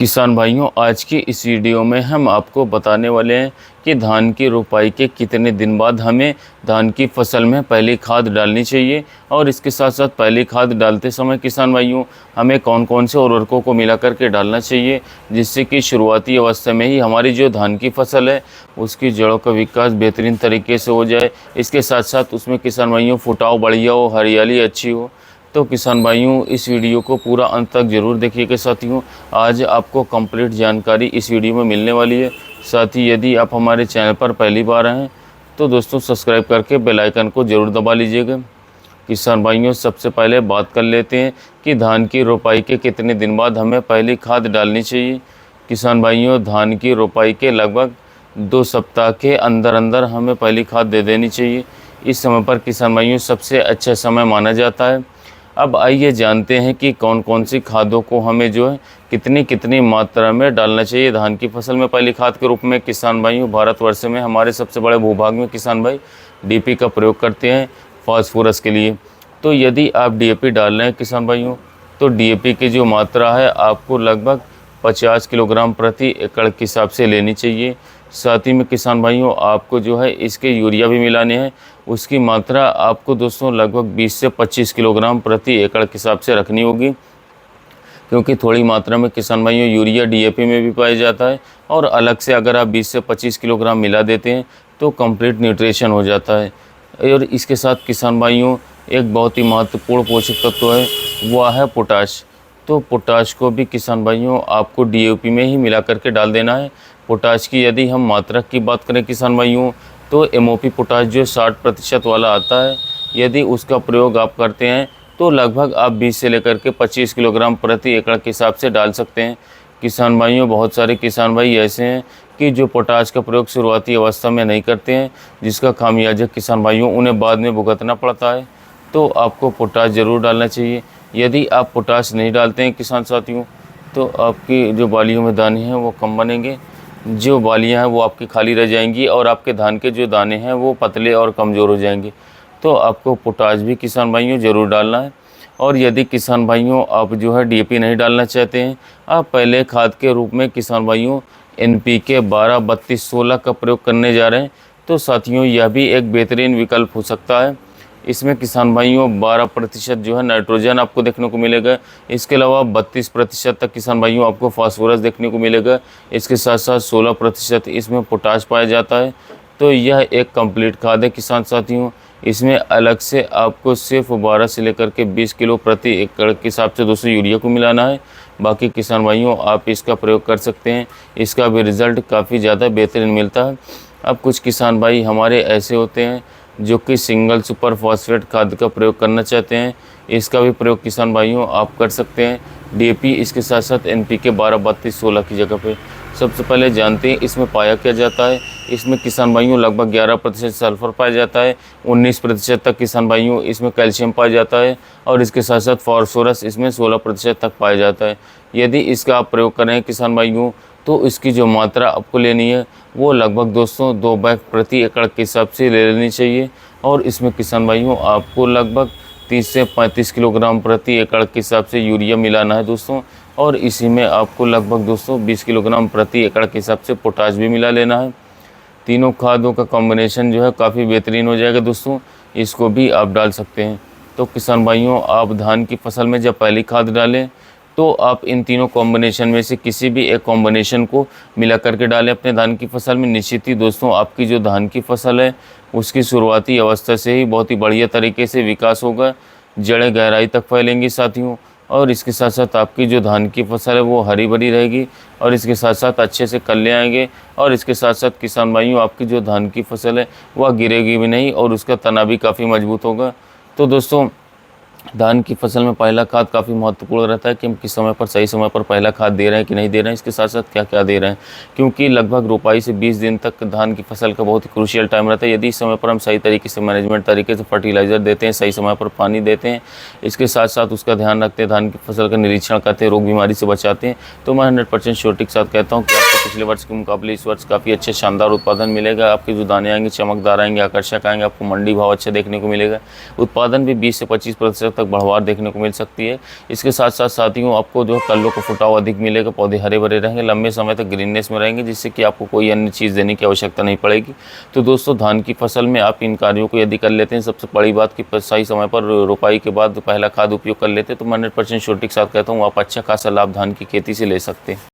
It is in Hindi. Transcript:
किसान भाइयों, आज की इस वीडियो में हम आपको बताने वाले हैं कि धान की रोपाई के कितने दिन बाद हमें धान की फसल में पहली खाद डालनी चाहिए और इसके साथ साथ पहली खाद डालते समय किसान भाइयों हमें कौन कौन से उर्वरकों को मिला करके डालना चाहिए, जिससे कि शुरुआती अवस्था में ही हमारी जो धान की फसल है उसकी जड़ों का विकास बेहतरीन तरीके से हो जाए। इसके साथ साथ उसमें किसान भाइयों फुटाव बढ़िया हो, हरियाली अच्छी हो। तो किसान भाइयों, इस वीडियो को पूरा अंत तक ज़रूर देखिएगा साथियों। आज आपको कंप्लीट जानकारी इस वीडियो में मिलने वाली है। साथ ही यदि आप हमारे चैनल पर पहली बार आए हैं तो दोस्तों सब्सक्राइब करके बेल आइकन को ज़रूर दबा लीजिएगा। किसान भाइयों, सबसे पहले बात कर लेते हैं कि धान की रोपाई के कितने दिन बाद हमें पहली खाद डालनी चाहिए। किसान भाइयों, धान की रोपाई के लगभग 2 सप्ताह के अंदर अंदर हमें पहली खाद दे देनी चाहिए। इस समय पर किसान भाइयों सबसे अच्छा समय माना जाता है। अब आइए जानते हैं कि कौन कौन सी खादों को हमें जो है कितनी कितनी मात्रा में डालना चाहिए धान की फसल में पहली खाद के रूप में। किसान भाइयों, भारतवर्ष में हमारे सबसे बड़े भूभाग में किसान भाई डीएपी का प्रयोग करते हैं फास्फोरस के लिए। तो यदि आप डीएपी डाल रहे हैं किसान भाइयों, तो डीएपी की जो मात्रा है आपको लगभग 50 किलोग्राम प्रति एकड़ के हिसाब से लेनी चाहिए। साथ ही में किसान भाइयों आपको जो है इसके यूरिया भी मिलाने हैं, उसकी मात्रा आपको दोस्तों लगभग 20 से 25 किलोग्राम प्रति एकड़ के हिसाब से रखनी होगी, क्योंकि थोड़ी मात्रा में किसान भाइयों यूरिया डीएपी में भी पाया जाता है और अलग से अगर आप 20 से 25 किलोग्राम मिला देते हैं तो कंप्लीट न्यूट्रिशन हो जाता है। और इसके साथ किसान भाइयों एक बहुत ही महत्वपूर्ण पोषक तत्व है, वह है पोटाश। तो पोटाश को भी किसान भाइयों आपको डीएपी में ही मिला करके डाल देना है। पोटाश की यदि हम मात्रा की बात करें किसान भाइयों, तो एमओपी पोटाश जो 60% वाला आता है, यदि उसका प्रयोग आप करते हैं तो लगभग आप 20 से लेकर के 25 किलोग्राम प्रति एकड़ के हिसाब से डाल सकते हैं। किसान भाइयों, बहुत सारे किसान भाई ऐसे हैं कि जो पोटाश का प्रयोग शुरुआती अवस्था में नहीं करते हैं, जिसका खामियाजा किसान भाइयों उन्हें बाद में भुगतना पड़ता है। तो आपको पोटाश ज़रूर डालना चाहिए। यदि आप पोटाश नहीं डालते हैं किसान साथियों, तो आपकी जो बालियों में दाने हैं वो कम बनेंगे, जो बालियां हैं वो आपकी खाली रह जाएंगी और आपके धान के जो दाने हैं वो पतले और कमज़ोर हो जाएंगे। तो आपको पोटाश भी किसान भाइयों ज़रूर डालना है। और यदि किसान भाइयों आप जो है डीएपी नहीं डालना चाहते हैं, आप पहले खाद के रूप में किसान भाइयों एनपीके 12-32-16 का प्रयोग करने जा रहे हैं, तो साथियों यह भी एक बेहतरीन विकल्प हो सकता है। इसमें किसान भाइयों 12% जो है नाइट्रोजन आपको देखने को मिलेगा। इसके अलावा 32% तक किसान भाइयों आपको फास्फोरस देखने को मिलेगा। इसके साथ साथ 16% इसमें पोटाश पाया जाता है। तो यह एक कंप्लीट खाद है किसान साथियों। इसमें अलग से आपको सिर्फ 12 से लेकर के 20 किलो प्रति एकड़ के हिसाब से दोस्तों यूरिया को मिलाना है। बाकी किसान भाइयों आप इसका प्रयोग कर सकते हैं, इसका भी रिज़ल्ट काफ़ी ज़्यादा बेहतरीन मिलता है। अब कुछ किसान भाई हमारे ऐसे होते हैं जो कि सिंगल सुपर फॉस्फेट खाद का प्रयोग करना चाहते हैं। इसका भी प्रयोग किसान भाइयों आप कर सकते हैं, डीएपी इसके साथ साथ एनपीके 12-32-16 की जगह पे। सबसे पहले जानते हैं इसमें पाया क्या जाता है। इसमें किसान भाइयों लगभग 11% सल्फर पाया जाता है, 19% तक किसान भाइयों इसमें कैल्शियम पाया जाता है और इसके साथ साथ फास्फोरस इसमें 16% तक पाया जाता है। यदि इसका आप प्रयोग करें किसान भाइयों, तो इसकी जो मात्रा आपको लेनी है वो लगभग दोस्तों 2 बैग प्रति एकड़ के हिसाब से ले लेनी चाहिए। और इसमें किसान भाइयों आपको लगभग 30 से 35 किलोग्राम प्रति एकड़ के हिसाब से यूरिया मिलाना है दोस्तों। और इसी में आपको लगभग दोस्तों 20 किलोग्राम प्रति एकड़ के हिसाब से पोटाश भी मिला लेना है। तीनों खादों का कॉम्बिनेशन जो है काफ़ी बेहतरीन हो जाएगा दोस्तों, इसको भी आप डाल सकते हैं। तो किसान भाइयों, आप धान की फसल में जब पहली खाद डालें तो आप इन तीनों कॉम्बिनेशन में से किसी भी एक कॉम्बिनेशन को मिला करके डालें अपने धान की फसल में। निश्चित ही दोस्तों आपकी जो धान की फसल है उसकी शुरुआती अवस्था से ही बहुत ही बढ़िया तरीके से विकास होगा, जड़ें गहराई तक फैलेंगी साथियों। और इसके साथ साथ आपकी जो धान की फसल है वो हरी भरी रहेगी और इसके साथ साथ अच्छे से कल्ले आएंगे। और इसके साथ साथ किसान भाइयों आपकी जो धान की फसल है वह गिरेगी भी नहीं और उसका तना भी काफ़ी मजबूत होगा। तो दोस्तों धान की फसल में पहला खाद काफ़ी महत्वपूर्ण रहता है कि हम किस समय पर सही समय पर पहला खाद दे रहे हैं कि नहीं दे रहे हैं, इसके साथ साथ क्या क्या दे रहे हैं, क्योंकि लगभग रोपाई से 20 दिन तक धान की फसल का बहुत ही क्रूशियल टाइम रहता है। यदि इस समय पर हम सही तरीके से मैनेजमेंट तरीके से फर्टिलाइज़र देते हैं, सही समय पर पानी देते हैं, इसके साथ साथ उसका ध्यान रखते हैं, धान की फसल का निरीक्षण करते हैं, रोग बीमारी से बचाते हैं, तो मैं 100% श्योरिटी के साथ कहता हूँ कि पिछले वर्ष के मुकाबले इस वर्ष काफ़ी अच्छे शानदार उत्पादन मिलेगा। आपके जो दाने आएंगे चमकदार आएंगे, आकर्षक आएंगे, आपको मंडी भाव अच्छा देखने को मिलेगा। उत्पादन भी 20 से 25% तक बढ़वार देखने को मिल सकती है। इसके साथ साथ साथियों आपको जो कल्लों का फुटाव अधिक मिलेगा, पौधे हरे भरे रहेंगे, लंबे समय तक ग्रीननेस में रहेंगे, जिससे कि आपको कोई अन्य चीज़ देने की आवश्यकता नहीं पड़ेगी। तो दोस्तों धान की फसल में आप इन कार्यों को यदि कर लेते हैं, सबसे बड़ी बात कि सही समय पर रोपाई के बाद पहला खाद उपयोग कर लेते हैं, तो मैं 100% श्योरिटी के साथ कहता हूँ आप अच्छा खासा लाभ धान की खेती से ले सकते हैं।